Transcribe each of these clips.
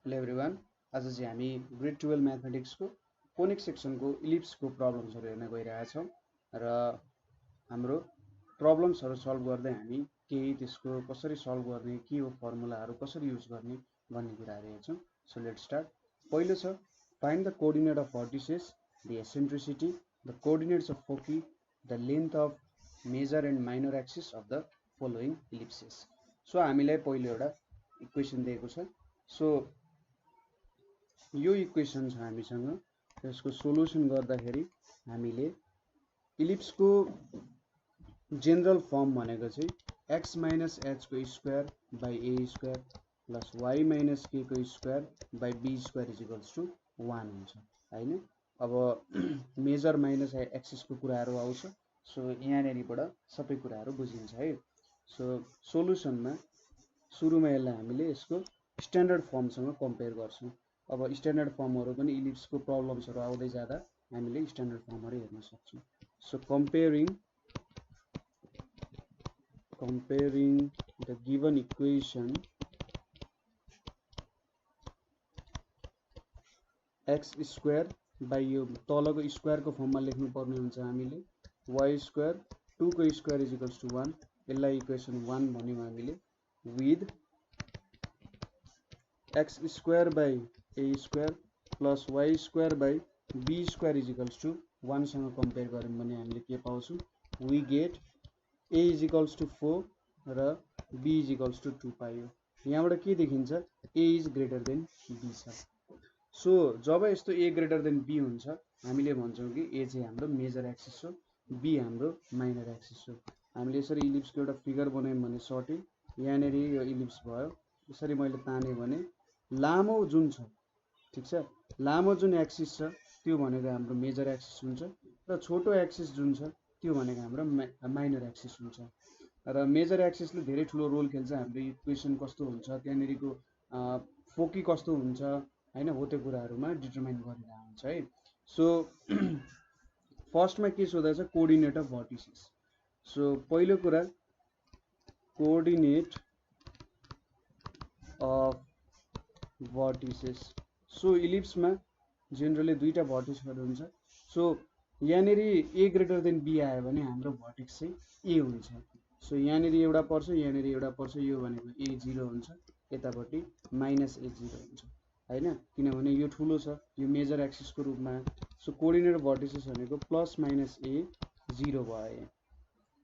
Hello everyone, आज चाहिँ हामी ग्रेड 12 म्याथमेटिक्सको कोनिक सेक्सनको इलिप्सको प्रब्लम्सहरू हेर्न गइरहेछौँ र हाम्रो प्रब्लम्सहरू सल्भ गर्दै हामी केही त्यसको कसरी सल्भ गर्ने, के हो फर्मुलाहरू कसरी युज गर्ने भन्ने कुराहरू हेर्छौँ। So let's start. पहिलो छ find the coordinate of vertices, the eccentricity, the coordinates of foci, the length of major and minor axis of the following ellipses. So हामीलाई पहिलो एउटा इक्वेसन दिएको छ। सो यो इक्वेसन छ हामीसँग, यसको सोलुसन गर्दाखेरि हामीले इलिप्सको जेनरल फर्म भनेको चाहिँ x माइनस h को square by a square plus y minus k को square by b square is equals to 1 हुन्छ हैन। अब मेजर माइनस एक्सिसको कुराहरू आउँछ। सो यहाँनेरिबाट सबै कुराहरू बुझिन्छ है। सो सोलुसनमा सुरुमा यसलाई हामीले यसको स्ट्यान्डर्ड फर्मसँग कम्पेयर गर्छौँ। अब स्ट्यान्डर्ड फर्महरू पनि इलिप्सको प्रब्लम्सहरू आउँदै जाँदा हामीले स्ट्यान्डर्ड फर्महरू हेर्न सक्छौँ। So comparing the given equation x square by यो तलको स्क्वायरको फर्ममा लेख्नु पर्ने हुन्छ हामीले वाई स्क्वायर 2 को स्क्वायर इज इक्वल्स टू 1, यसलाई इक्वेसन 1 भन्यौँ हामीले, with X square by A square plus Y square by be square is equals to 1 सँग कम्पेयर गऱ्यौँ भने हामीले के पाउँछौँ, we get A is equals to 4 र बी इज इक्वल्स टू 2 पाइयो। यहाँबाट के देखिन्छ, ए इज ग्रेटर देन बी छ। सो जब यस्तो ए ग्रेटर देन बी हुन्छ हामीले भन्छौँ कि ए चाहिँ हाम्रो मेजर एक्सिस हो, बी हाम्रो माइनर एक्सिस हो। हामीले यसरी इलिप्सको एउटा फिगर बनायौँ भने सर्टेन, यहाँनिर यो इलिप्स भयो, यसरी मैले ताने भने लामो जुन छ, ठिक छ, लामो जुन एक्सिस छ त्यो भनेको हाम्रो मेजर एक्सिस हुन्छ र छोटो एक्सिस जुन छ त्यो भनेको हाम्रो माइनर एक्सिस हुन्छ। र मेजर एक्सिसले धेरै ठुलो रोल खेल्छ हाम्रो इक्वेसन कस्तो हुन्छ, त्यहाँनिरको फोकी कस्तो हुन्छ हैन, हो त्यो कुराहरूमा डिटरमाइन गरेर हुन्छ है। सो फर्स्टमा के सोध्दैछ, कोअर्डिनेट अफ भर्टिसेस। सो पहिलो कुरा कोअर्डिनेट अफ भर्टिसेस। सो इलिप्समा जेनरली दुईटा भर्टिसहरू हुन्छ। सो यहाँनिर ए ग्रेटर देन बी आयो भने हाम्रो भर्टिक्स चाहिँ ए हुन्छ। सो यहाँनिर एउटा पर्छ, यहाँनिर एउटा पर्छ, यो भनेको ए 0 हुन्छ, यतापट्टि माइनस ए 0 हुन्छ हैन, किनभने यो ठुलो छ, यो मेजर एक्सिसको रूपमा। सो कोअर्डिनेट अफ भर्टिसेस भनेको प्लस माइनस ए 0 भयो,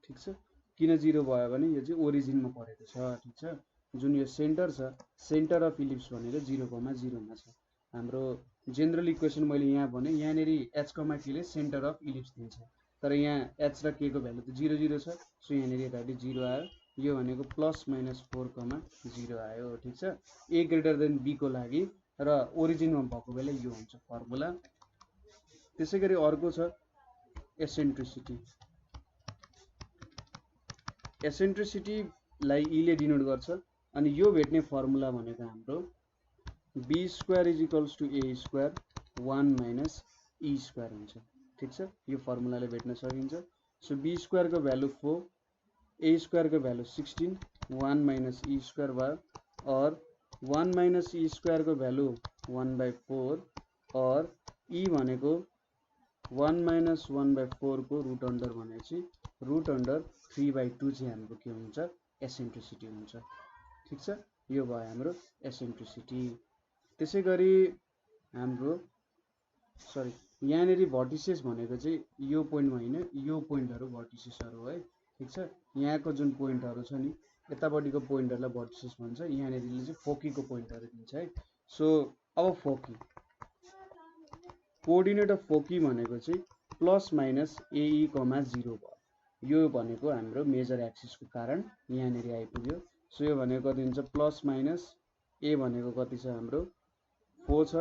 ठिक छ। किन 0 भयो भने यो चाहिँ ओरिजिनमा परेको छ, ठिक छ। जुन यो सेन्टर छ, सेन्टर अफ इलिप्स भनेको 0,0 मा छ। हाम्रो जेनरल इक्वेसन मैले यहाँ भने, यहाँनिर एच कमा के ले सेन्टर अफ इलिप्स दिन्छ, तर यहाँ एच र के को भ्यालु त 0 0 छ। सो यहाँनिर यतापट्टि 0 आयो, यो भनेको प्लस माइनस 4,0 आयो, ठिक छ। ए ग्रेटर देन बी को लागि र ओरिजिनमा भएको बेला यो हुन्छ फर्मुला। त्यसै गरी अर्को छ एसेन्ट्रिसिटी। एसेन्ट्रिसिटीलाई ई ले डिनोट गर्छ, अनि यो भेट्ने फर्मुला भनेको हाम्रो B square is equals to A square 1 minus E square हुन्छ, ठिक छ। यो फर्मुलाले भेट्न सकिन्छ। सो बी स्क्वायर को भ्यालु 4, ए स्क्वायर को भ्यालु 16, 1 माइनस ई स्क्वायर भयो, और 1 माइनस ई स्क्वायर को भ्यालु 1/4, और ई भनेको 1 माइनस 1/4 को रुट अन्डर भनेपछि रुट अन्डर 3/2 चाहिँ हाम्रो के हुन्छ, एसेन्ट्रिसिटी हुन्छ, ठिक छ। यो भयो हाम्रो एसेन्ट्रिसिटी। त्यसै गरी हाम्रो यहाँनिर भर्टिसेस भनेको चाहिँ यो पोइन्टमा होइन, यो पोइन्टहरू भर्टिसेसहरू है, ठिक छ। यहाँको जुन पोइन्टहरू छ नि, यतापट्टिको पोइन्टहरूलाई भर्टिसेस भन्छ, यहाँनिरले चाहिँ फोकीको पोइन्टहरू दिन्छ है। सो अब फोकी, कोअर्डिनेट अफ फोकी भनेको चाहिँ प्लस माइनस ए 0 भयो। यो भनेको हाम्रो मेजर एक्सिसको कारण यहाँनिर आइपुग्यो। सो यो भनेको कति हुन्छ, प्लस माइनस ए भनेको कति छ हाम्रो 4 छ,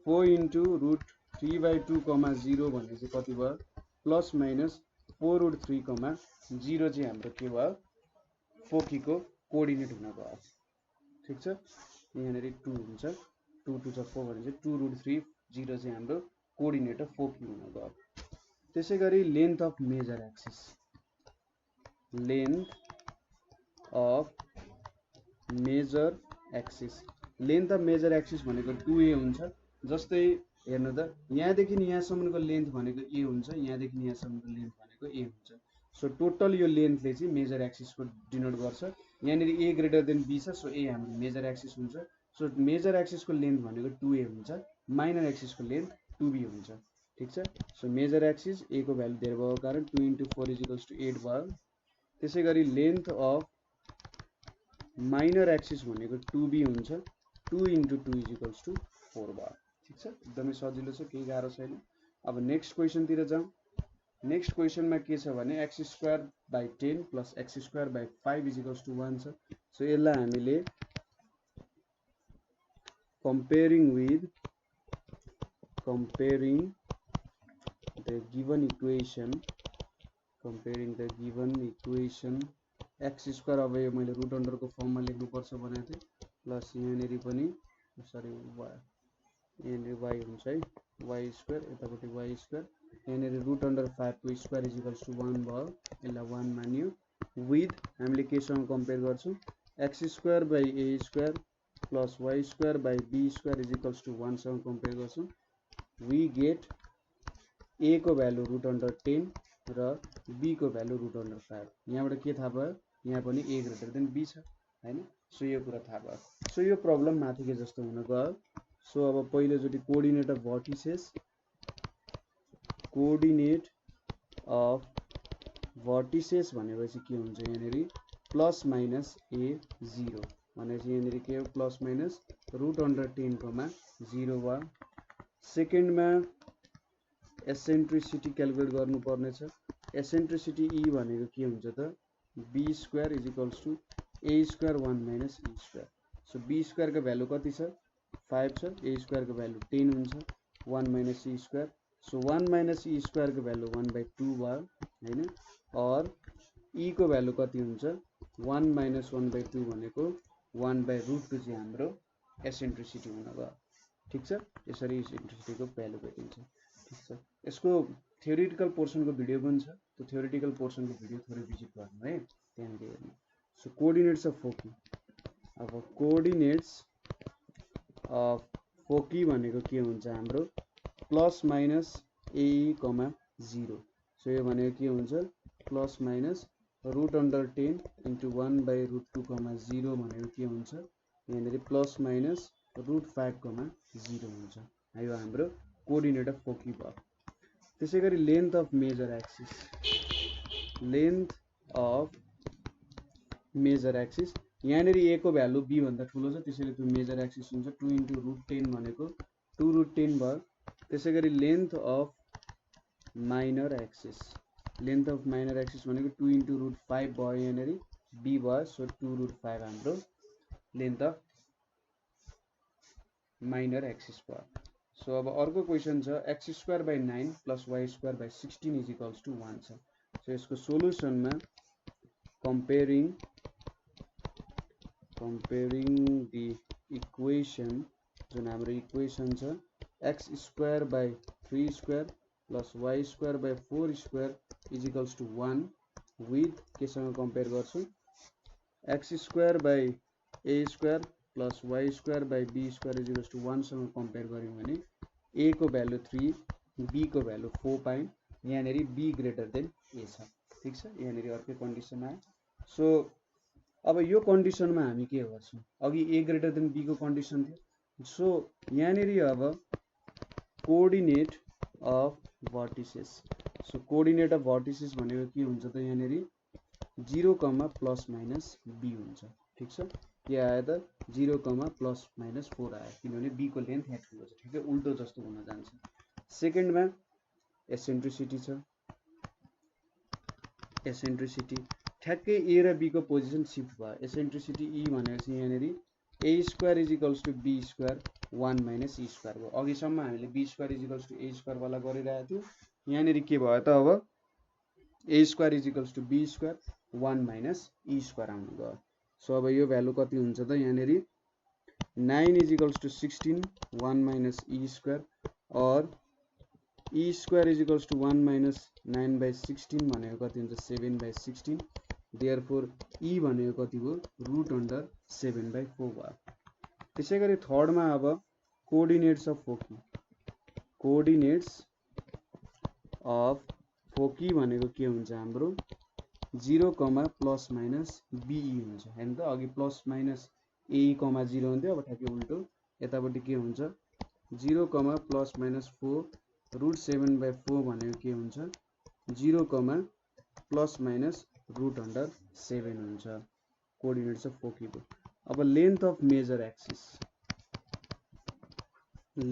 4 इन्टु रुट 3/2, 0 भने चाहिँ कति भयो, प्लस माइनस 4 रुट 3,0 चाहिँ हाम्रो के भयो, फोकीको कोअर्डिनेट हुन गयो, ठिक छ। यहाँनिर 2 हुन्छ, 2 2 छ 4 भने चाहिँ 2 रुट 3 0 चाहिँ हाम्रो कोअर्डिनेट अफ फोकी हुन गयो। त्यसै गरी length of major axis, length of major axis length of major axis भनेको 2a हुन्छ। जस्तै हेर्नु त यहाँदेखि यहाँसम्मको लेन्थ भनेको a हुन्छ, यहाँदेखि यहाँसम्मको लेन्थ भनेको a हुन्छ। सो टोटल यो लेन्थले चाहिँ मेजर एक्सिसको डिनोट गर्छ। यहाँनिर a ग्रेटर देन b छ, सो a हाम्रो मेजर एक्सिस हुन्छ। सो मेजर एक्सिसको लेन्थ भनेको 2a हुन्छ, माइनर एक्सिसको लेन्थ 2b हुन्छ। ठिक छ। सो मेजर एक्सिस a को भ्यालु धेरै भएको कारण 2 × 4 = 8 भयो। त्यसै गरी लेन्थ अफ माइनर एक्सिस भनेको 2b हुन्छ, 2 × 2 = 4 भयो। ठिक छ, एकदमै सजिलो छ, केही गाह्रो छैन। अब नेक्स्ट क्वेसनतिर जाउँ। नेक्स्ट क्वेसनमा के छ भने x²/10 + x²/5 = 1 छ। सो यसलाई हामीले comparing the given equation x², अब यो मैले रुट अन्डरको फर्ममा लेख्नुपर्छ भनेको थिएँ, प्लस यहाँनिर पनि सरी यहाँनिर y हुन्छ है, y², यतापट्टि y², यहाँनिर रुट अन्डर 5 को स्क्वायर = 1 भयो, यसलाई 1 मानियो। विथ हामीले केसँग कम्पेयर गर्छौँ, x²/a² + y²/b² = 1 सँग कम्पेयर गर्छौँ। वी गेट a को भ्यालु रुट अन्डर 10 र b को भ्यालु रुट अन्डर 5। यहाँबाट के थाहा भयो, यहाँ पनि a ग्रेटर देन b छ हैन। सो यो कुरा थाहा भयो। सो यो प्रब्लम माथिको जस्तो हुन गयो। सो अब पहिलोचोटि कोअर्डिनेट अफ भर्टिसेस भनेपछि के हुन्छ, यहाँनिर प्लस माइनस a0 भनेपछि यहाँनिर के हो, प्लस माइनस रुट अन्डर 10, 0 भयो। सेकेन्डमा एसेन्ट्रिसिटी क्यालकुलेट गर्नुपर्ने छ। एसेन्ट्रिसिटी e भनेको के हुन्छ त, b² = a² 1 - e²। So b² को भ्यालु कति छ, 5 छ, a² को भ्यालु 10 हुन्छ, 1 - e²। सो 1 - e² को भ्यालु 1/2 भयो हैन। और e को भ्यालु कति हुन्छ, 1 - 1/2 भनेको 1/√2 चाहिँ हाम्रो एसेन्ट्रिसिटी हुन गयो। ठिक छ, यसरी एसेन्ट्रिसिटीको भ्यालु भेटिन्छ। ठिक छ, यसको थ्योरिटिकल पोर्सनको भिडियो पनि छ, त्यो थ्योरिटिकल पोर्सनको भिडियो थोरै भिजिट गर्नु है, त्यहाँनिर हेर्नु। सो कोअर्डिनेट्स अफ फोकी, अब कोअर्डिनेट्स अफ फोकी भनेको के हुन्छ हाम्रो, प्लस माइनस AE, 0। सो यो भनेको के हुन्छ, प्लस माइनस रुट अन्डर 10 × 1/√2, 0 भनेको के हुन्छ, यहाँनिर प्लस माइनस रुट 5, 0 हुन्छ। यो हाम्रो कोअर्डिनेट अफ फोकी भयो। त्यसै गरी लेन्थ अफ मेजर एक्सिस, यहाँनिर a को भ्यालु b भन्दा ठुलो छ, त्यसैले त्यो मेजर एक्सिस हुन्छ। 2 × √10 भनेको 2√10 भयो। त्यसै गरी लेन्थ अफ माइनर एक्सिस भनेको 2 × √5 भयो, यहाँनिर b भयो, सो 2√5 हाम्रो लेन्थ अफ माइनर एक्सिस भयो। सो अब अर्को क्वेसन छ x²/9 + y²/16 = 1 छ। सो यसको सोलुसनमा comparing the equation, जुन हाम्रो इक्वेसन छ x²/3² + y²/4² = 1 विथ केसँग कम्पेयर गर्छु, x²/a² + y²/b² = 1 सँग कम्पेयर गर्यौँ भने a को भ्यालु 3, b को भ्यालु 4 पायौँ। यहाँनिर b ग्रेटर देन a छ। ठिक छ, यहाँनिर अर्कै कन्डिसन आयो। सो अब यो कन्डिसनमा हामी के गर्छौँ, अघि a ग्रेटर देन b को कन्डिसन थियो। सो यहाँनिर अब coordinate of vertices, so coordinate of vertices भनेको के हुन्छ त, यहाँनिर 0, ± b हुन्छ। ठिक छ, के आयो त 0, ± 4 आयो, किनभने b को लेन्थ यहाँ ठुलो छ। ठिकै उल्टो जस्तो हुन जान्छ। सेकेन्डमा एसेन्ट्रिसिटी छ, एसेन्ट्रिसिटी ठ्याक्कै a र b को पोजिसन सिफ्ट भयो। एसेन्ट्रिसिटी e भनेपछि यहाँनिर a² = b² 1 - e² भयो। अघिसम्म हामीले b² = a² वाला गरिरहेको थियो, यहाँनिर के भयो त, अब a² = b² 1 - e² आउनु गयो। सो अब यो भ्यालु कति हुन्छ त, यहाँनिर 9 = 16 1 - e² और e² = 1 - 9/16 भनेको कति हुन्छ, 7/16। देयरफोर e भनेको कति भयो, रुट अन्डर 7/4 भयो। त्यसै गरी थर्डमा अब coordinates of foci, coordinates of foci भनेको के हुन्छ हाम्रो 0, प्लस माइनस बीई हुन्छ हैन त। अघि प्लस माइनस एई, 0 हुन्थ्यो, अब ठ्याक्कै उल्टो यतापट्टि के हुन्छ 0, प्लस माइनस 4 रुट 7/4 भनेको के हुन्छ 0, प्लस माइनस रुट अन्डर 7 हुन्छ कोअर्डिनेट्स अफ फोकीको। अब length of major axis,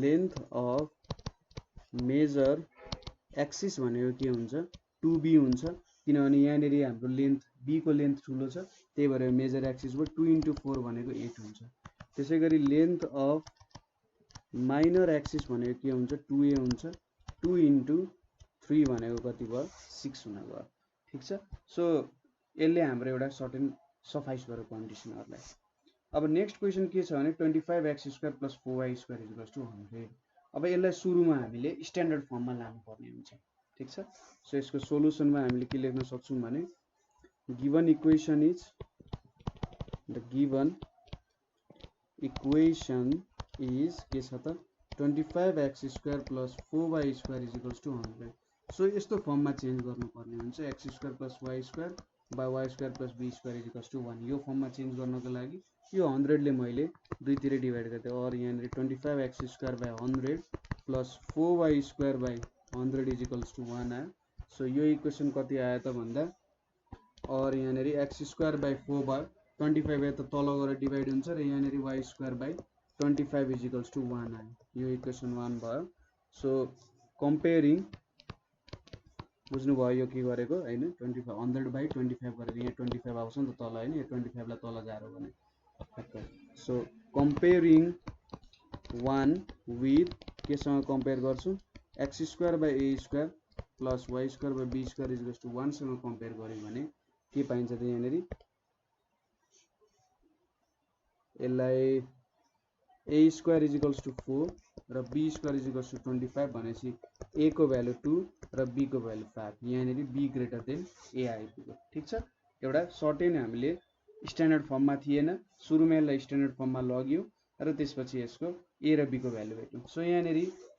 length of major axis भनेको के हुन्छ 2b हुन्छ, किनभने यहाँनिर हाम्रो लेन्थ b को लेन्थ ठुलो छ, त्यही भएर मेजर एक्सिसको 2 × 4 भनेको 8 हुन्छ। त्यसै गरी लेन्थ अफ माइनर एक्सिस भनेको के हुन्छ 2a हुन्छ, 2 × 3 भनेको कति भयो 6 हुन गयो। ठिक छ। सो यसले हाम्रो एउटा सर्टेन सफाइस गर्यो कन्डिसनहरुलाई। अब नेक्स्ट क्वेसन के छ भने 25x² + 4y² = 100। अब यसलाई सुरुमा हामीले स्ट्यान्डर्ड फर्ममा लानुपर्ने हुन्छ। ठीक छ। सो यसको सोलुसनमा हामीले के लेख्न सक्छौं भने given equation is the given equation is के छ त 25x² + 4y² = 100। सो यस्तो फर्ममा चेन्ज गर्नुपर्ने हुन्छ x² + y² y² + b² = 1। यो फर्ममा चेन्ज गर्नको लागि यो 100 ले मैले दुईतिर डिभाइड गर्दै और यहाँ 25x² / 100 + 4y² / 100 = 1 आयो। सो यो इक्वेसन कति आयो त भन्दा और यहाँ x² / 4 भयो 25 यता तल गएर डिभाइड हुन्छ र यहाँ y² / 25 = 1 आयो। यो इक्वेसन 1 भयो। सो कम्पेयरिङ बुझ्नु भयो यो के गरेको हैन 25 100/25 गरेर यहाँ 25 आउँछ नि त तल हैन, यो 25 लाई तल जारो भने। सो कम्पेयरिङ 1 विथ केसँग कम्पेयर गर्छु x² / a² + y² / b² = 1 सँग कम्पेयर गर्यो भने के पाइन्छ त यहाँ यसलाई a² = 4 र b² = 25 भनेपछि a को भ्यालु 2 र b को भ्यालु 5। यहाँ b > a आइपुग्यो। ठीक छ। एउटा सर्टेन हामीले स्ट्यान्डर्ड फर्ममा थिएन, सुरुमा यसलाई स्ट्यान्डर्ड फर्ममा लग्यो र त्यसपछि यसको a र b को भ्यालु भेट्यौं। सो यहाँ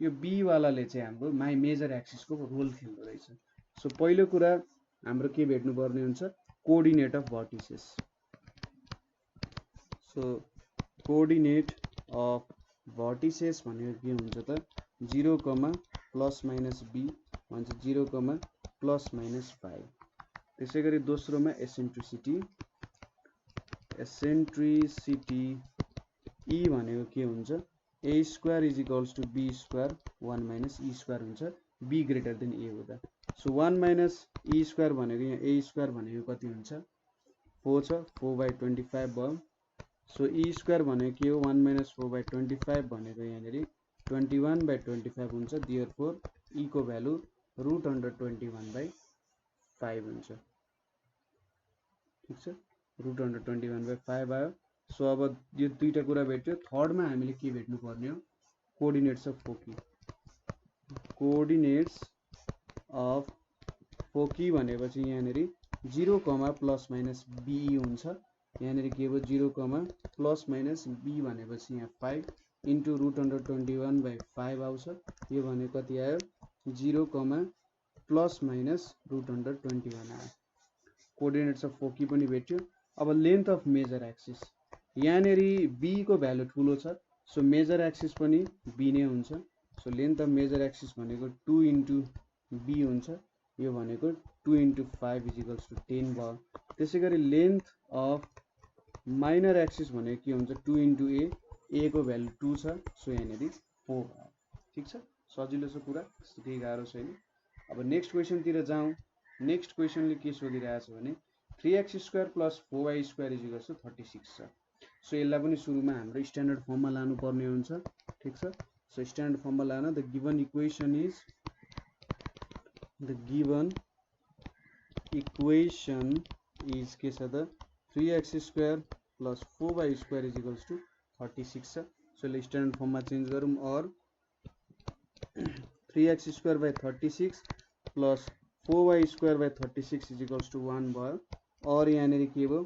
यो b वालाले चाहिँ हाम्रो माइ मेजर एक्सिसको रोल खेल्दो रहेछ। सो पहिलो कुरा हाम्रो के भेट्नु पर्ने हुन्छ coordinate of vertices. So coordinate of vertices भनेको के हुन्छ त 0, ± b भन्छ 0, ± 5। त्यसै गरी दोस्रोमा एसेन्ट्रिसिटी, एसेन्ट्रिसिटी e भनेको के हुन्छ a² = b² 1 - e² हुन्छ b > a हुँदा। सो 1 - e² भनेको यहाँ a² भनेको कति हुन्छ 4 छ 4/25 भयो। सो e² भनेको के हो 1 - 4/25 भनेको यहाँ 21/25 हुन्छ। देयरफोर e को भ्यालु √21/5 हुन्छ। ठीक छ। √21/5 आयो। सो अब यो दुईटा कुरा भेट्यो। थर्डमा हामीले के भेट्नु पर्ने हो coordinates of foci. Coordinates of foci भनेपछि यहाँ 0, ± b हुन्छ। यहाँ के हो 0, ± b भनेपछि यहाँ 5 * √21/5 आउँछ। यो भने कति आयो 0, ± √21 आयो। कोअर्डिनेट्स अफ फोकी पनि भेट्यो। अब लेन्थ अफ मेजर एक्सिस यहाँ b को भ्यालु ठुलो छ, सो मेजर एक्सिस पनि b नै हुन्छ। So length of major axis भनेको 2 × b हुन्छ। यो भनेको 2 × 5 = 10 भयो। त्यसै गरी लेन्थ अफ माइनर एक्सिस भनेको के हुन्छ 2 × a को भ्यालु 2 छ, सो यहाँ 4 भयो। ठीक छ। सजिलो छ कुरा, केही गाह्रो छैन। अब नेक्स्ट क्वेसनतिर जाउँ। नेक्स्ट क्वेसनले के सोधिरहेछ भने 3x² + 4y² = 36 छ। सो यसलाई पनि सुरुमा हाम्रो स्ट्यान्डर्ड फर्ममा लानु पर्ने हुन्छ। ठीक छ। सो स्ट्यान्डर्ड फर्ममा लान द गिवन इक्वेसन इज के छ त 3x² + 4y² = 36 छ। सो यसलाई स्ट्यान्डर्ड फर्ममा चेन्ज गरौँ और 3x² / 36 + 4y² / 36 = 1 भयो। और यहाँ के भयो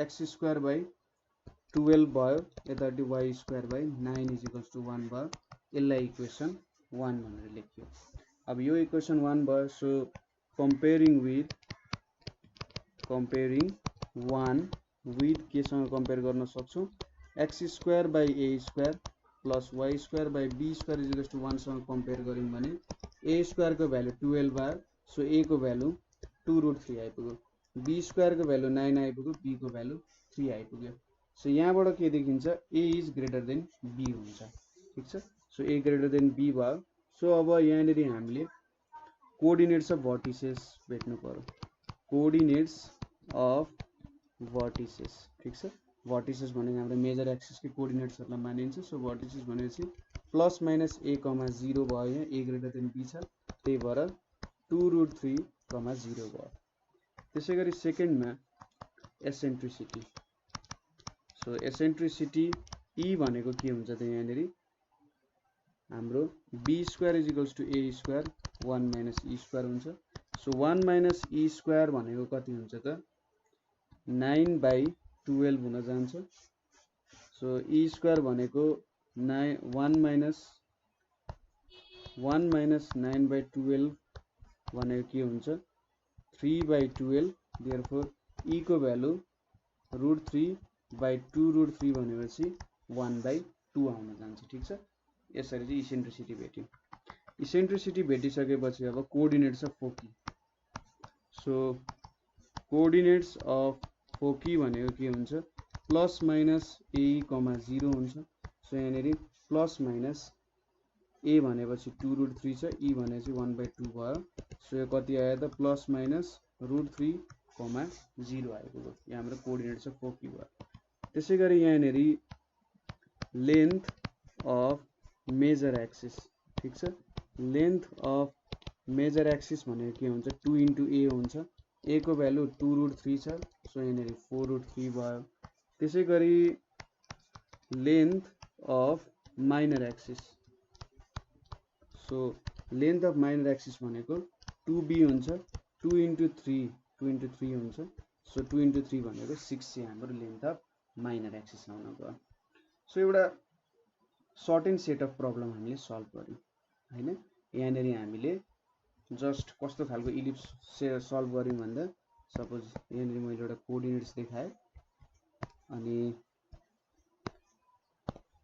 x² / 12 भयो, यतापट्टि y square by 9 is equals to 1 भयो। यसलाई इक्वेसन 1 भनेर लेखियो। अब यो इक्वेसन 1 भयो। सो कम्पेयरिङ 1 विथ केसँग कम्पेयर गर्न सक्छौँ, x square by a square plus y square by b square is equals to 1 सँग कम्पेयर गऱ्यौँ भने a स्क्वायर को भ्यालु 12 आयो। सो a को भ्यालु 2√3 आइपुग्यो, b स्क्वायर को भ्यालु 9 आइपुग्यो, b को भ्यालु 3 आइपुग्यो। सो यहाँबाट के देखिन्छ, a is greater than b हुन्छ। ठिक छ। So a greater than b भयो। सो अब यहाँनिर हामीले कोअर्डिनेट्स अफ भर्टिसेस भेट्नु पर्यो। Coordinates of vertices. ठिक छ। भर्टिसेस भनेको हाम्रो मेजर एक्सिसकै कोअर्डिनेट्सहरुलाई मानिन्छ। सो भर्टिसेस भनेपछि प्लस माइनस a, 0 भयो। यहाँ a ग्रेटर देन b छ, त्यही भएर 2√3, 0 भयो। त्यसैगरी सेकेन्डमा एसेन्ट्रिसिटी। सो एसेन्ट्रिसिटी e भनेको के हुन्छ त यहाँनिर हाम्रो b square is equals to a square 1 minus e square हुन्छ। सो 1 माइनस e स्क्वायर भनेको कति हुन्छ त 9/12 हुन जान्छ। सो e स्क्वायर भनेको 1 माइनस 9/12 भनेको के हुन्छ 3/12। देयरफोर e को भ्यालु √3/2√3 भनेपछि 1/2 आउन जान्छ। ठिक छ। यसरी चाहिँ इसेन्ट्रिसिटी भेट्यो। इसेन्ट्रिसिटी भेटिसकेपछि अब coordinates of foci. So coordinates of foci भनेको के हुन्छ प्लस माइनस a, 0 हुन्छ। सो यहाँनिर प्लस माइनस a भनेपछि 2√3 छ, e भनेपछि 1/2 भयो। सो यो कति आयो त प्लस माइनस √3, 0 आइपुग्यो। यो हाम्रो कोअर्डिनेट्स अफ फोकी भयो। त्यसैगरी यहाँनिर लेन्थ अफ मेजर एक्सिस। ठिक छ। लेन्थ अफ मेजर एक्सिस भनेको के हुन्छ 2 × a हुन्छ। a को भ्यालु 2√3 छ। सो यहाँनिर 4√3 भयो। त्यसैगरी length of minor axis. So length of minor axis भनेको 2b हुन्छ। 2 × 3 हुन्छ। सो 2 × 3 भनेको 6 चाहिँ हाम्रो लेन्थ अफ माइनर एक्सिस आउन गयो। सो एउटा short and set of problem हामीले सल्भ गर्यौँ हैन। यहाँनिर हामीले जस्ट कस्तो खालको इलिप्स सल्भ गर्यौँ भन्दा सपोज यहाँनिर मैले एउटा कोअर्डिनेट्स देखाएँ अनि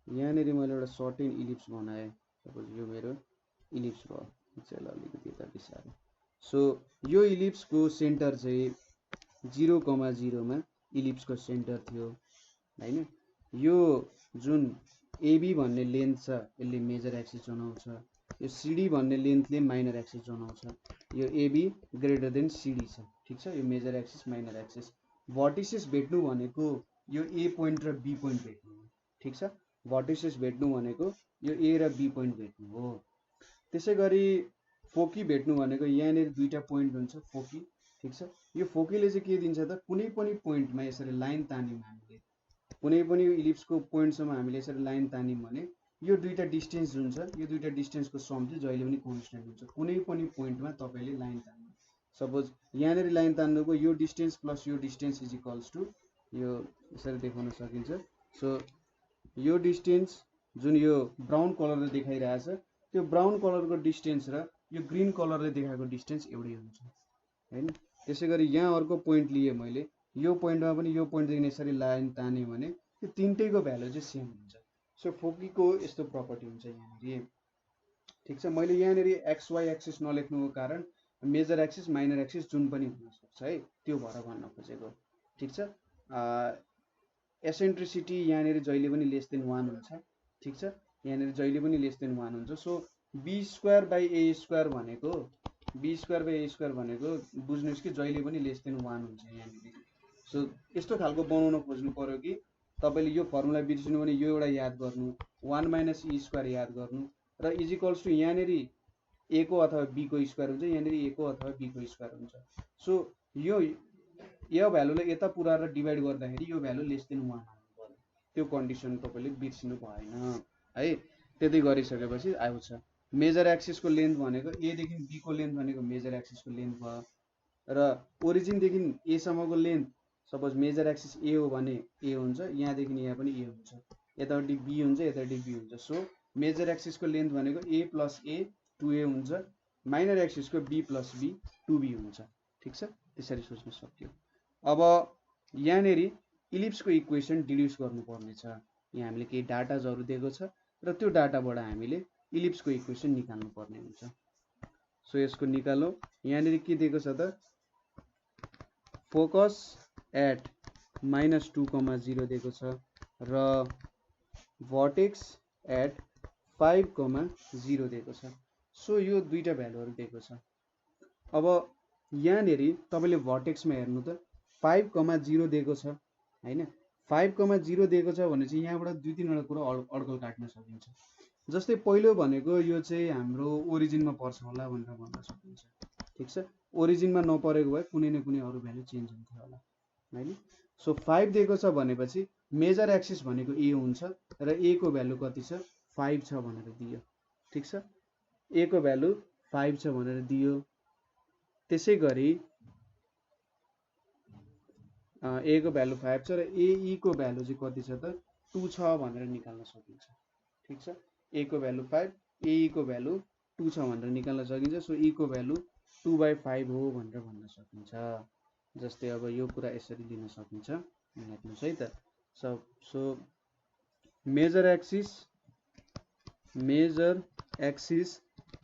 यहाँनिर मैले एउटा सर्ट एन्ड इलिप्स बनाएँ। सपोज यो मेरो इलिप्स भयो। चल अलिकति यता बिसारे। सो यो इलिप्सको सेन्टर चाहिँ 0,0 मा इलिप्सको सेन्टर थियो हैन। यो जुन AB भन्ने लेन्थ छ यसले मेजर एक्सिस जनाउँछ। यो CD भन्ने लेन्थले माइनर एक्सिस जनाउँछ। यो AB ग्रेटर देन CD छ। ठिक छ। यो major axis minor axis. Vertices भेट्नु भनेको यो A पोइन्ट र B पोइन्ट भेट्नु हो। ठिक छ। भर्टिसेस भेट्नु भनेको यो A र B पोइन्ट भेट्नु हो। त्यसैगरी फोकी भेट्नु भनेको यहाँनिर दुईटा पोइन्ट हुन्छ फोकी। ठिक छ। यो फोकीले चाहिँ के दिन्छ त कुनै पनि पोइन्टमा यसरी लाइन तान्यौँ हामीले, कुनै पनि इलिप्सको पोइन्टसम्म हामीले यसरी लाइन तान्यौँ भने यो दुईटा डिस्टेन्स जुन छ यो दुईटा डिस्टेन्सको सम चाहिँ जहिले पनि कन्स्ट्यान्ट हुन्छ। कुनै पनि पोइन्टमा तपाईले लाइन तान्नु। सपोज यहाँनिर लाइन तान्नुको यो डिस्टेन्स प्लस यो डिस्टेन्स इज इक्वल्स टु यो यसरी देखाउन सकिन्छ। सो यो डिस्टेन्स जुन यो ब्राउन कलरले देखाइरहेछ त्यो ब्राउन कलरको डिस्टेन्स र यो ग्रीन कलरले देखाएको डिस्टेन्स एउटै हुन्छ हैन। त्यसैगरी यहाँ अर्को पोइन्ट लिए मैले, यो पोइन्टमा पनि यो पोइन्टदेखि यसरी लाइन ताने भने यो तीनटैको भ्यालु चाहिँ सेम हुन्छ। सो फोकीको यस्तो प्रपर्टी हुन्छ यहाँनिर। ठिक छ। मैले यहाँनिर XY एक्सिस नलेख्नुको कारण मेजर एक्सिस माइनर एक्सिस जुन पनि हुन सक्छ है, त्यो भएर भन्न खोजेको। ठिक छ। एसेन्ट्रिसिटी यहाँनिर जहिले पनि लेस देन 1 हुन्छ। ठिक छ। यहाँनिर जहिले पनि लेस देन 1 हुन्छ। So b square by a square भनेको बुझ्नुस् कि जहिले पनि लेस देन 1 हुन्छ यहाँनिर। सो यस्तो खालको बनाउन खोज्नु पर्यो कि तपाईले यो फर्मुला बिर्सिनु भने यो एउटा याद गर्नु, 1 माइनस e स्क्वायर याद गर्नु र इज इक्वल्स टु यहाँनिर a को अथवा b को स्क्वायर हुन्छ, यहाँनिर a को अथवा b को स्क्वायर हुन्छ। सो यो भ्यालुलाई यता पुर्याएर डिभाइड गर्दाखेरि यो भ्यालु लेस देन 1 आउनु पर्यो। त्यो कन्डिसन तपाईले बिर्सिनु भएन है। त्यति गरिसकेपछि आउँछ मेजर एक्सिसको लेन्थ भनेको a देखि b को लेन्थ भनेको मेजर एक्सिसको लेन्थ भयो र ओरिजिन देखि a सम्मको लेन्थ सपोज मेजर एक्सिस ए हो भने ए हुन्छ, यहाँदेखि यहाँ पनि ए हुन्छ, यतापट्टि बी हुन्छ, यतापट्टि बी हुन्छ। सो मेजर एक्सिसको लेन्थ भनेको ए प्लस ए 2a हुन्छ, माइनर एक्सिसको बी प्लस बी 2b हुन्छ। ठिक छ, त्यसरी सोच्न सक्यो। अब यहाँनेरि इलिप्सको इक्वेसन डिड्युस गर्नुपर्ने छ। यहाँ हामीले केही डाटाजहरू दिएको छ र त्यो डाटाबाट हामीले इलिप्सको इक्वेसन निकाल्नु पर्ने हुन्छ। सो यसको निकालौँ। यहाँनेरि के दिएको छ त, फोकस एट -2,0 दिएको छ र भर्टेक्स एट 5,0 दिएको छ। सो यो दुईटा भ्यालुहरू दिएको छ। अब यहाँनेरि तपाईँले भर्टेक्समा हेर्नु त 5,0 दिएको छ हैन। 5,0 दिएको छ भने चाहिँ यहाँबाट दुई तीनवटा कुरा अड्कल काट्न सकिन्छ। जस्तै पहिलो भनेको यो चाहिँ हाम्रो ओरिजिनमा पर्छ होला भनेर भन्न सकिन्छ। ठिक छ, ओरिजिनमा नपरेको भए कुनै न कुनै अरू भ्यालु चेन्ज हुन्थ्यो होला हैन। सो 5 दिएको छ भनेपछि मेजर एक्सिस भनेको ए हुन्छ र ए को भ्यालु कति छ 5 छ भनेर दियो। ठिक छ, ए को भ्यालु 5 छ भनेर दियो। त्यसै गरी ए को भ्यालु 5 छ र ए को भ्यालु चाहिँ कति छ त 2 छ भनेर निकाल्न सकिन्छ। ठिक छ, ए को भ्यालु 5, ए को भ्यालु 2 छ भनेर निकाल्न सकिन्छ। सो ई को भ्यालु 2/5 हो भनेर भन्न सकिन्छ। जस्तै अब यो कुरा यसरी दिन सकिन्छ, हेर्नुस् है त। So major axis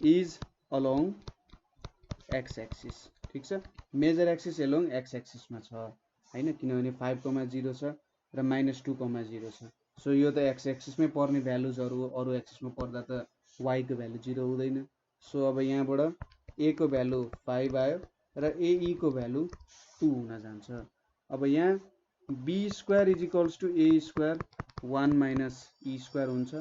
is along X axis. ठिक छ, मेजर एक्सिस एलोङ एक्स एक्सिसमा छ हैन, किनभने 5,0 छ र -2,0 छ। सो यो त एक्स एक्सिसमै पर्ने भ्यालुजहरू हो, अरू एक्सिसमा पर्दा त वाई को भ्यालु 0 हुँदैन। सो अब यहाँबाट ए को भ्यालु 5 आयो र ए को भ्यालु 2 हुन जान्छ। अब यहाँ B square is equals to A square 1 minus E square हुन्छ।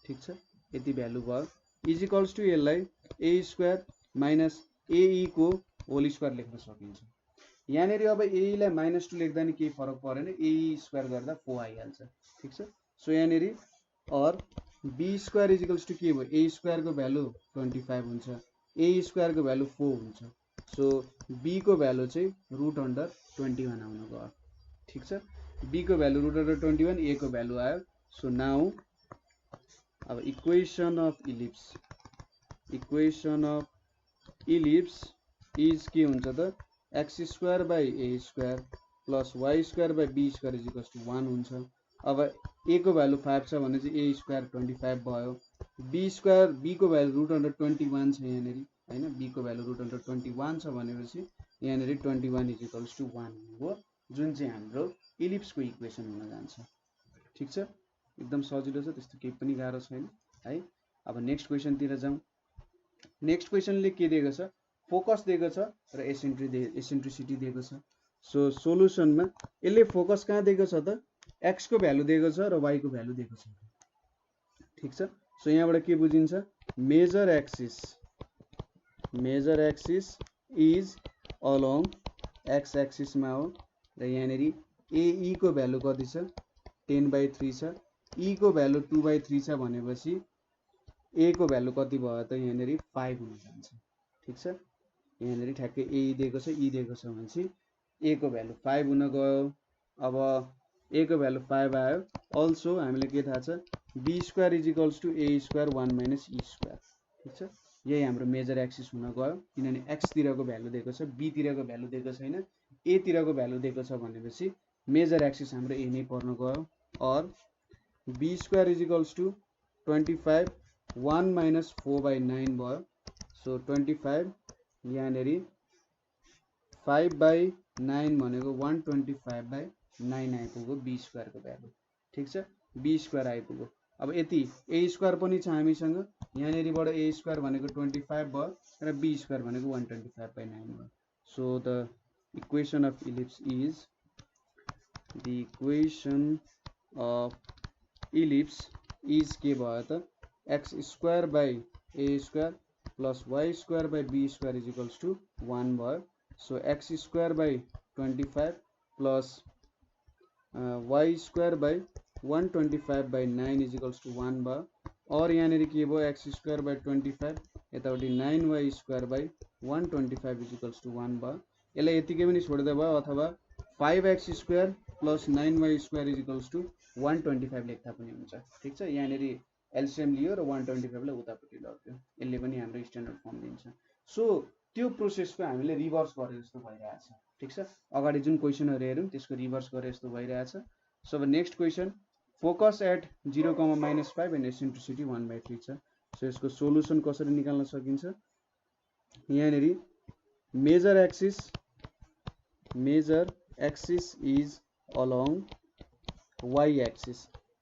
ठिक छ, यति भ्यालु भयो। इज इक्वल्स टु यसलाई ए स्क्वायर माइनस ए को होल स्क्वायर लेख्न सकिन्छ। यहाँनेरि अब ए लाई -2 लेख्दा नि केही फरक परेन, ए स्क्वायर गर्दा 4 आइहाल्छ। ठिक छ, सो यहाँनेरि और be square is equals to के भयो, ए स्क्वायर को भ्यालु 25 हुन्छ, ए स्क्वायर को भ्यालु 4 हुन्छ। सो बी को भ्यालु चाहिँ √21 आउन गयो। ठिक छ, बी को भ्यालु √21, ए को भ्यालु आयो। सो नाउ अब इक्वेसन अफ इलिप्स इज के हुन्छ त x square by A square plus Y square by be square is equals to 1 हुन्छ। अब ए को भ्यालु 5 छ भने चाहिँ ए स्क्वायर 25 भयो। बी को भ्यालु √21 छ यहाँनेरि हैन, बी को भ्यालु √21 छ भनेपछि यहाँनेरि 21 इज इक्वल्स टु 1 हो, जुन चाहिँ हाम्रो इलिप्सको इक्वेसन हुन जान्छ। ठिक छ, एकदम सजिलो छ, त्यस्तो केही पनि गाह्रो छैन है। अब नेक्स्ट क्वेसनतिर जाउँ। नेक्स्ट क्वेसनले के दिएको छ, फोकस दिएको छ र एसेन्ट्रिसिटी दिएको छ। सो सोलुसनमा यसले फोकस कहाँ दिएको छ त, एक्स को भ्यालु दिएको छ र वाई को भ्यालु दिएको छ। ठिक छ, सो यहाँबाट के बुझिन्छ, major axis is along x एक्सिसमा हो र यहाँनेरि ए को भ्यालु कति छ 10/3 छ, ई को भ्यालु 2/3 छ भनेपछि ए को भ्यालु कति भयो त यहाँनेरि 5 हुन जान्छ। ठिक छ, यहाँनेरि ठ्याक्कै ए दिएको छ, ई दिएको छ भनेपछि ए को भ्यालु 5 हुन गयो। अब ए को भ्यालु 5 आयो। अल्सो हामीले के थाहा छ, b square is equals to A square 1 minus E square. ठिक छ, यही हाम्रो मेजर एक्सिस हुन गयो, किनभने एक्स तिरको भ्यालु दिएको छ, बी तिरको भ्यालु दिएको छैन, ए तिरको भ्यालु दिएको छ भनेपछि मेजर एक्सिस हाम्रो ए नै पर्न गयो। और be square is equals to 25 1 minus 4/9 भयो। सो 25 यहाँनेरि 5/9 भनेको 125/9 आइपुग्यो बी स्क्वायरको भ्यालु। ठिक छ, बी स्क्वायर आइपुग्यो। अब यति ए स्क्वायर पनि छ हामीसँग, यहाँनेरिबाट ए स्क्वायर भनेको 25 भयो र बी स्क्वायर भनेको 125/9 भयो। So the equation of ellipse is के भयो त x square by A square plus Y square by be square is equals to 1 भयो। So x square by 25 plus Y square by 125/9 is equals to 1 भयो। और यहाँनेरि के भयो, x square by 25 यतापट्टि 9y square by 125 is equals to 1 भयो। यसलाई यतिकै पनि छोड्दै भयो, अथवा 5x square plus 9y square is equals to 125 लेख्दा पनि हुन्छ। ठिक छ, यहाँनिर एलसिएम लियो र 125 लाई उतापट्टि लग्यो, यसले पनि हाम्रो स्ट्यान्डर्ड फर्म दिन्छ। सो त्यो प्रोसेसको हामीले रिभर्स गरे जस्तो भइरहेछ। ठिक छ, अगाडि जुन क्वेसनहरु हेरौँ त्यसको रिभर्स गरे जस्तो भइरहेछ। सो अब next question, focus at 0,-5 and eccentricity 1/3 छ। सो यसको सोलुसन कसरी निकाल्न सकिन्छ, यहाँनिर major axis is along y axis,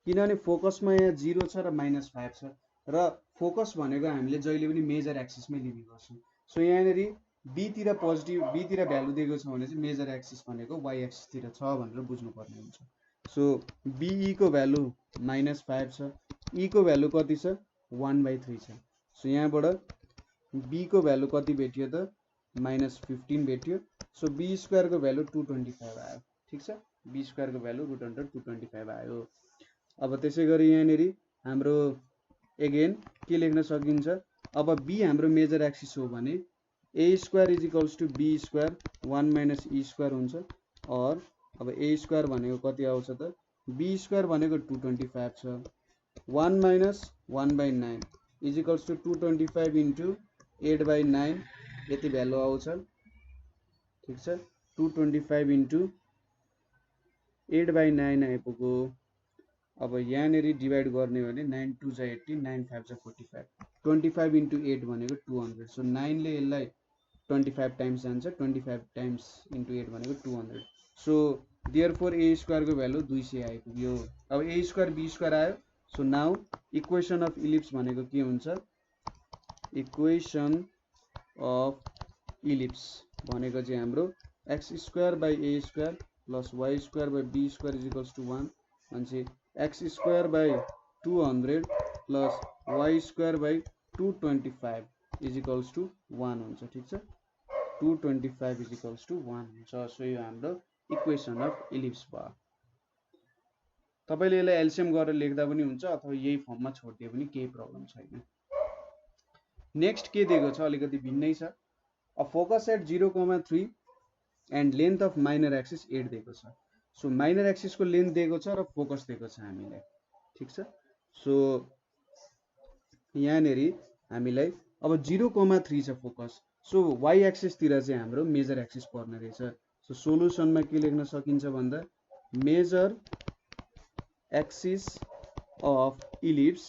किनभने फोकसमा यहाँ 0 छ र -5 छ र फोकस भनेको हामीले जहिले पनि मेजर एक्सिसमै लिने गर्छौँ। सो यहाँनिर b तिर पोजिटिभ, b तिर भ्यालु दिएको छ भने चाहिँ मेजर एक्सिस भनेको y एक्सिस तिर छ भनेर बुझ्नुपर्ने हुन्छ। सो be को भ्यालु -5 छ, e को भ्यालु कति छ 1/3 छ। सो यहाँबाट b को भ्यालु कति भेटियो त -15 भेटियो। सो b स्क्वायर को भ्यालु 225 आयो। ठिक छ, b स्क्वायर को भ्यालु √225 आयो। अब त्यसै गरी यहाँनिर हाम्रो एगेन के लेख्न सकिन्छ, अब b हाम्रो मेजर एक्सिस हो भने a square is equals to b square 1 - e square हुन्छ। और अब a स्क्वायर भनेको कति आउँछ त, b स्क्वायर भनेको 225 छ, 1 - 1/9 इज इक्वल्स टु 225 इन्टु 8/9 यति भ्यालु आउँछ। ठिक छ, 225 इन्टु 8/9 आइपुग्यो। अब यहाँनिर डिभाइड गर्ने भने 9 2 जा 18, 9 5 जा 45, 25 इन्टु 8 भनेको 200। सो 9 ले यसलाई 25 टाइम्स जान्छ, 25 टाइम्स इन्टु 8 भनेको 200। सो देयरफोर a स्क्वायर को भ्यालु 200 आइपुग्यो। अब a स्क्वायर b स्क्वायर आयो। So now equation of ellipse भनेको के हुन्छ, इक्वेसन अफ इलिप्स भनेको चाहिँ हाम्रो x square by a square plus y square by b square is equals to 1 अनि x square by 200 plus y square by 225 is equals to 1 हुन्छ। ठिक छ, 225 इज इक्वल्स टु 1 हुन्छ। सो यो हाम्रो इक्वेसन अफ इलिप्स भयो। तपाईले यसलाई एलसिएम गरेर लेख्दा पनि हुन्छ अथवा यही फर्ममा छोड्दिए पनि केही प्रब्लम छैन। नेक्स्ट के दिएको छ, अलिकति भिन्नै छ। A focus at 0,3 and length of minor axis 8 दिएको छ। सो माइनर एक्सिस को लेन्थ दिएको छ र फोकस दिएको छ हामीलाई। ठिक छ, सो यहाँनिर हामीलाई अब 0,3 छ फोकस। सो y एक्सिस तिर चाहिँ हाम्रो मेजर एक्सिस पर्ने रहेछ। सो सोलुसनमा के लेख्न सकिन्छ भन्दा मेजर एक्सिस अफ इलिप्स।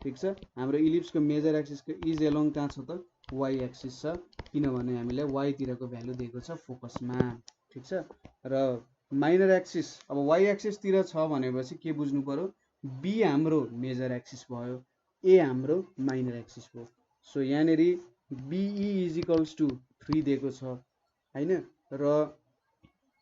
ठिक छ, हाम्रो इलिप्स को मेजर एक्सिस को इज एलोङ कहाँ छ त y एक्सिस छ, किनभने हामीलाई y तिरको भ्यालु दिएको छ फोकसमा। ठिक छ, र माइनर एक्सिस अब y एक्सिस तिर छ भनेपछि के बुझ्नु पर्यो, b हाम्रो मेजर एक्सिस भयो, a हाम्रो माइनर एक्सिस भयो। सो यहाँनिर be इज इक्वल्स टु 3 दिएको छ हैन, र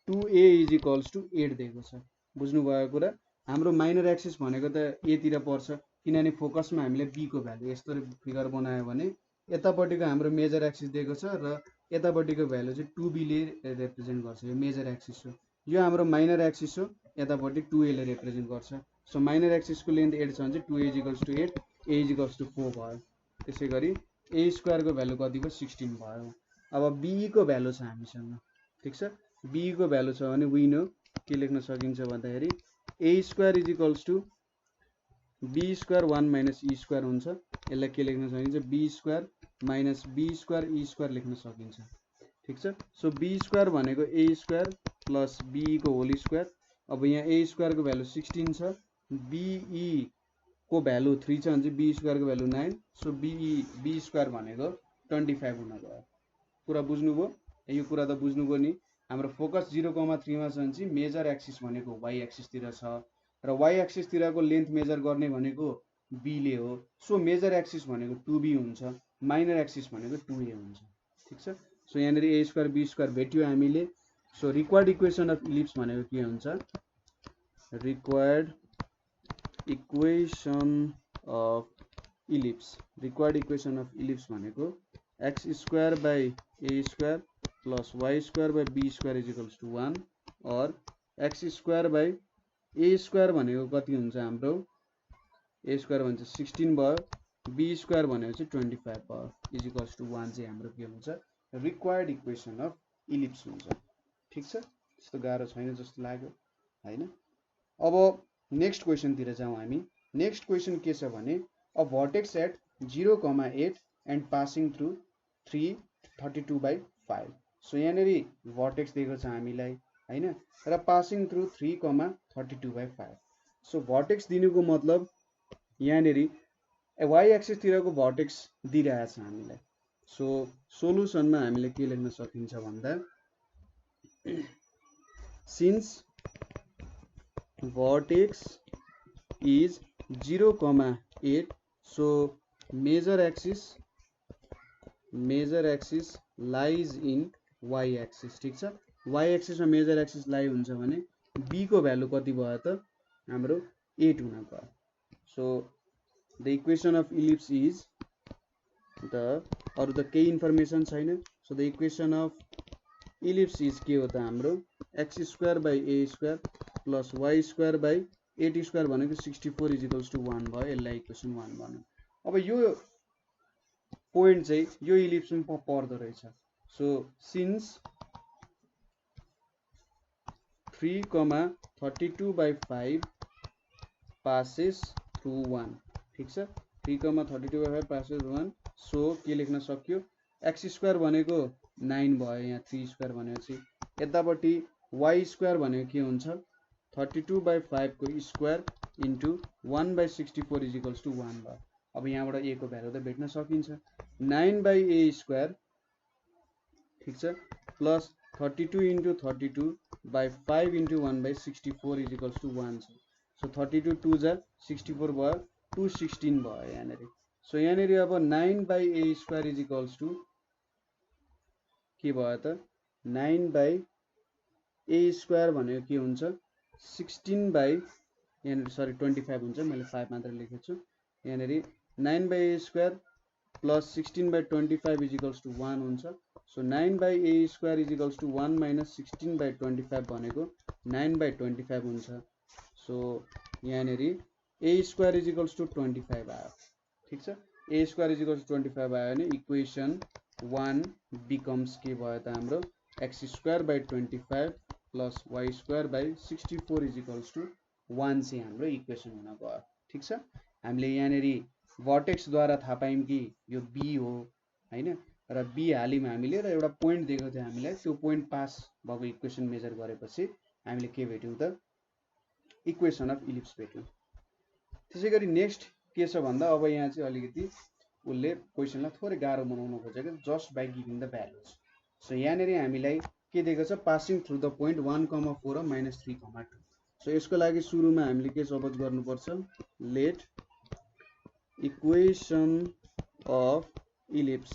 2a इज इक्वल्स टु 8 दिएको छ। बुझ्नु भयो कुरा, हाम्रो माइनर एक्सिस भनेको त a तिर पर्छ, किनभने फोकसमा हामीले b को भ्यालु यस्तो फिगर बनायो भने यतापट्टिको हाम्रो मेजर एक्सिस दिएको छ र यतापट्टिको भ्यालु चाहिँ 2b ले रिप्रेजेन्ट गर्छ। यो मेजर एक्सिस हो, यो हाम्रो माइनर एक्सिस हो, यतापट्टि 2a ले रिप्रेजेन्ट गर्छ। सो माइनर एक्सिस को लेन्थ 8 छ भने चाहिँ 2a is equals to 8, a is equals to 4 भयो। त्यसै गरी a स्क्वायर को भ्यालु कति भयो 16 भयो। अब b को भ्यालु छ हामीसँग। ठिक छ, b को भ्यालु छ भने वी नो के लेख्न सकिन्छ भन्दाखेरि a square is equals to b square 1 - e square हुन्छ। यसलाई के लेख्न सकिन्छ, b square minus b square e square लेख्न सकिन्छ। ठिक छ, सो b स्क्वायर भनेको a स्क्वायर प्लस b को होल स्क्वायर। अब यहाँ a स्क्वायर को भ्यालु 16 छ, be को भ्यालु 3 छ भने चाहिँ b स्क्वायर को भ्यालु 9। सो b स्क्वायर भनेको 25 हुन गयो। कुरा बुझ्नुभयो, यो कुरा त बुझ्नुभयो नि। हाम्रो फोकस 0,3 मा छ भने चाहिँ मेजर एक्सिस भनेको y एक्सिस तिर छ र y एक्सिस तिरको लेन्थ मेजर गर्ने भनेको b ले हो। सो मेजर एक्सिस भनेको 2b हुन्छ, माइनर एक्सिस भनेको 2a हुन्छ। ठिक छ, सो यहाँनिर a स्क्वायर b स्क्वायर भेट्यो हामीले। So required equation of ellipse भनेको के हुन्छ, required equation of ellipse, required equation of ellipse भनेको x square by a square plus y square by b square is equals to 1 और x square by a square भनेको कति हुन्छ हाम्रो, a square भन्छ 16 भयो, b स्क्वायर भनेको चाहिँ 25 भयो इज इक्वल्स टु 1 चाहिँ हाम्रो के हुन्छ, रिक्वायर्ड इक्वेसन अफ इलिप्स हुन्छ। ठिक छ, त्यस्तो गाह्रो छैन जस्तो लाग्यो हैन। अब नेक्स्ट क्वेसनतिर जाउँ हामी। नेक्स्ट क्वेसन के छ भने a vertex at 0,8 and passing through 332/5। सो यहाँनिर भर्टेक्स दिएको छ हामीलाई हैन, र पासिङ थ्रु 3,32/5। सो भर्टेक्स दिनुको मतलब यहाँनिर वाइ एक्सिसतिरको भर्टेक्स दिइरहेछ हामीलाई। सो सोलुसनमा हामीले के लेख्न सकिन्छ भन्दा since vertex is 0,8 so major axis lies in y axis। ठीक छ, y axis मा मेजर एक्सिस लाई हुन्छ भने b को भ्यालु कति भयो त हाम्रो 8 हुन गयो। So the equation of ellipse is the अरु त केही इन्फर्मेसन छैन। So the equation of ellipse is के हो त हाम्रो x² / a² प्लस y² / 8² भनेको 64 = 1 भयो। यसलाई इक्वेसन 1 भन्नु। अब यो पोइन्ट चाहिँ यो इलिप्समा पर्दो रहेछ। So since 3,32/5 passes through 1। ठीक छ, 3,32/5 passes 1। सो के लेख्न सक्यो x² भनेको 9 भयो, यहाँ 3² भनेपछि यतापट्टि y² भनेको के हुन्छ 32/5 को स्क्वायर इन्टु 1/64 = 1 भयो। अब यहाँबाट a को भ्यालु त भेट्न सकिन्छ 9/a²। ठीक छ, प्लस 32 × 32/5 × 1/64 = 1 छ। सो 32 2 जा 64 भयो, 216 भयो यहाँनिर। सो यहाँनिर अब 9/a² = के भयो त 9/a² भनेको के हुन्छ 16 यहाँनिर सरी 25 हुन्छ, मैले 5 मात्र लेखेको छु। यहाँनिर 9/a² प्लस 16/25 = 1 हुन्छ। सो 9/a² = 1 - 16/25 भनेको 9/25 हुन्छ। सो यहाँनिर a² = 25 आयो। ठीक छ, a² = 25 आयो भने इक्वेसन 1 बिकम्स के भयो त हाम्रो x² / 25 प्लस y² / 64 = 1 चाहिँ हाम्रो इक्वेसन हुन गयो। ठीक छ, हामीले यहाँनिर भर्टेक्सद्वारा थाहा पायौँ कि यो b हो हैन, र b हाल्यौँ हामीले, र एउटा पोइन्ट दिएको थियो हामीलाई। त्यो पोइन्ट पास भएको इक्वेसन मेजर गरेपछि हामीले के भेट्यौँ त इक्वेसन अफ इलिप्स भेट्यौँ। त्यसैगरी नेक्स्ट के छ भन्दा अब यहाँ चाहिँ अलिकति उसले क्वेसनलाई थोरै गाह्रो बनाउन खोजेको just by giving the values. So यहाँनिर हामीलाई के दिएको छ पासिङ थ्रु द पोइन्ट 1,4 र -3,2। सो यसको लागि सुरुमा हामीले के सपोज गर्नुपर्छ लेट इक्वेसन अफ इलिप्स,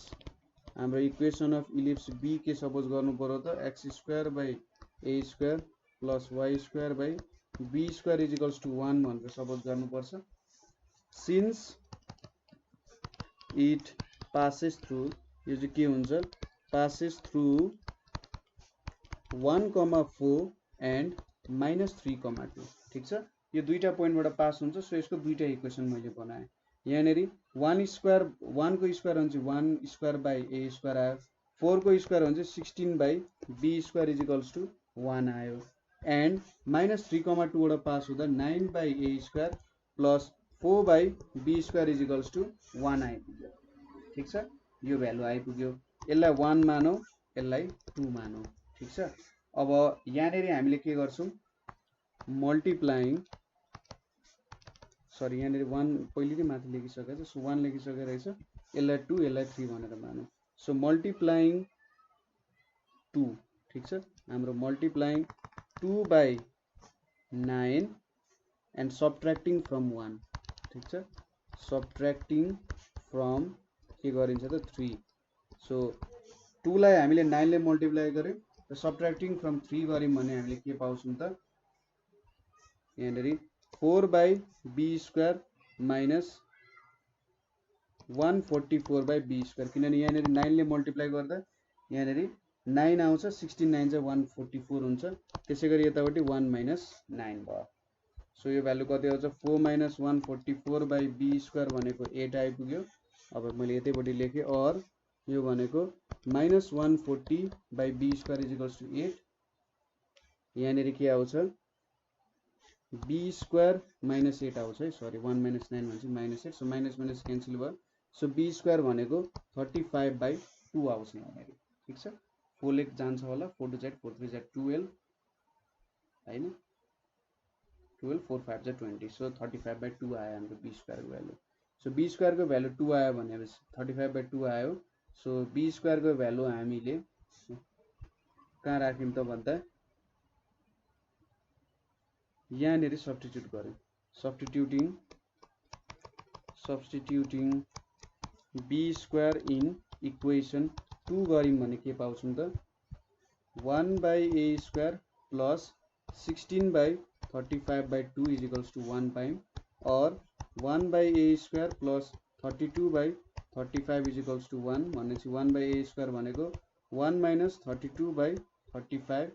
हाम्रो इक्वेसन अफ इलिप्स b के सपोज गर्नु पर्यो त x² / a² plus y² / b² = 1 भनेर सपोज गर्नुपर्छ। सिन्स इट पासेस थ्रु, यो चाहिँ के हुन्छ पासेस थ्रु 1,4 एन्ड -3,2। ठीक छ, यो दुईटा पोइन्टबाट पास हुन्छ। सो यसको दुईटा इक्वेसन मैले बनाएँ। यहाँनिर 1 को स्क्वायर हुन्छ 1² / a² आयो, 4 को स्क्वायर हुन्छ 16/b² = 1 आयो, एन्ड -3,2 बाट पास हुँदा 9/a² प्लस 4/b² = 1 आइपुग्यो। ठीक छ, यो भ्यालु आइपुग्यो। यसलाई 1 मानौँ, यसलाई 2 मानौँ। ठीक छ, अब यहाँनिर हामीले के गर्छौँ मल्टिप्लाइङ, सरी यहाँनिर 1 पहिले नै माथि लेखिसकेको छ। सो 1 लेखिसकेको रहेछ, यसलाई 2 यसलाई 3 भनेर मानौँ। So multiplying 2। ठीक छ, हाम्रो मल्टिप्लाइङ 2/9 एन्ड सब्ट्र्याक्टिङ फ्रम 1। ठीक छ, सब्ट्र्याक्टिङ फ्रम के गरिन्छ त 3। सो 2 लाई हामीले 9 ले मल्टिप्लाई गर्यौँ र सब्ट्र्याक्टिङ फ्रम 3 गर्यौँ भने हामीले के पाउँछौँ त यहाँनिर 4/b² माइनस 144/b², किनभने यहाँनिर 9 ले मल्टिप्लाई गर्दा यहाँनिर 9 आउँछ, 16 9 चाहिँ 144 हुन्छ। त्यसै गरी यतापट्टि 1 - 9 भयो। सो यो भ्यालु कति आउँछ 4 - 144/b² भनेको 8 आइपुग्यो। अब मैले यतैपट्टि लेखेँ और यो भनेको -140/b² = 8 यहाँनिर के आउँछ b स्क्वायर माइनस 8 आउँछ है, सरी 1 माइनस 9 भन्छ minus 8, so minus minus cancel भयो, सो b स्क्वायर भनेको 35/2 आउँछ यहाँनिर। ठिक छ, 4 लेख जान्छ होला, 4 2 Z 4 3 Z 12 हैन, 12 4 5 Z 20, सो 35/2 आयो हाम्रो b स्क्वायर को भ्यालु। सो b स्क्वायर को भ्यालु 2 आयो भनेपछि 35/2 आयो, सो b स्क्वायर को भ्यालु हामीले कहाँ राख्यौं त भन्दा यहाँनिर सब्स्टिट्युट गर्यौं। Substituting b square in equation 2 गर्यौं भने के पाउँछौं त 1/a square plus 16/35/2 is equals to 1 पायौं, और 1/a square plus 32/35 is equals to 1 भनेपछि 1/a स्क्वायर भनेको 1 minus 32/35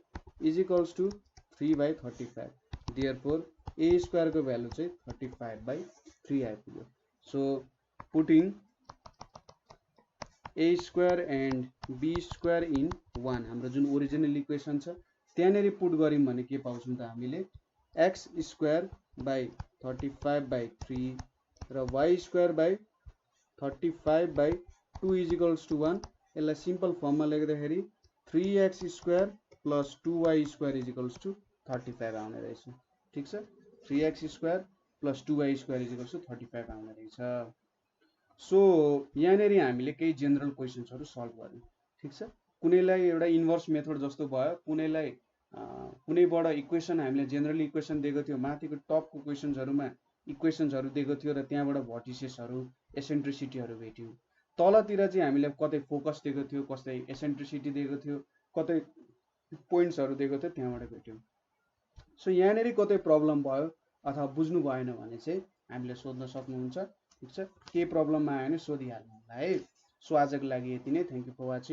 is equals to 3/35। Therefore, a square को भ्यालु चाहिँ 35/3 आइपुग्यो। So putting a square and b square in 1 हाम्रो जुन ओरिजिनल इक्वेसन छ त्यहाँनेरि पुट गर्यौं भने के पाउँछौं त हामीले x स्क्वायर बाइ 35/3 र y square by 35/2 is equals to 1। यसलाई सिम्पल फर्ममा लेख्दाखेरि 3x square plus 2y square is equals to 35 आउने रहेछ। ठिक छ, 3x square plus 2y square is equals to 35 आउने रहेछ। सो यहाँनेरि हामीले केही जेनरल क्वेशन्सहरु सल्भ गर्यौं। ठिक छ, कुनैलाई एउटा इन्भर्स मेथड जस्तो भयो, कुनैलाई कुनैबाट इक्वेसन हामीले जेनरली इक्वेसन दिएको थियो, माथिको टपको क्वेशन्सहरुमा इक्वेसन्सहरु दिएको थियो र त्यहाँबाट भर्टिसेसहरु एसेन्ट्रिसिटीहरु भेट्यौं। तलतिर चाहिँ हामीले कतै फोकस दिएको थियो, कतै एसेन्ट्रिसिटी दिएको थियो, कतै पोइन्ट्सहरु दिएको थियो, त्यहाँबाट भेट्यौं। सो यहाँनेरि कतै प्रब्लम भयो अथवा बुझ्नु भएन भने चाहिँ हामीले सोध्न सक्नुहुन्छ। ठिक छ, के प्रब्लम आयो भने सोधिहाल्नु होला है। सो आजको लागि यति नै। Thank you for watching.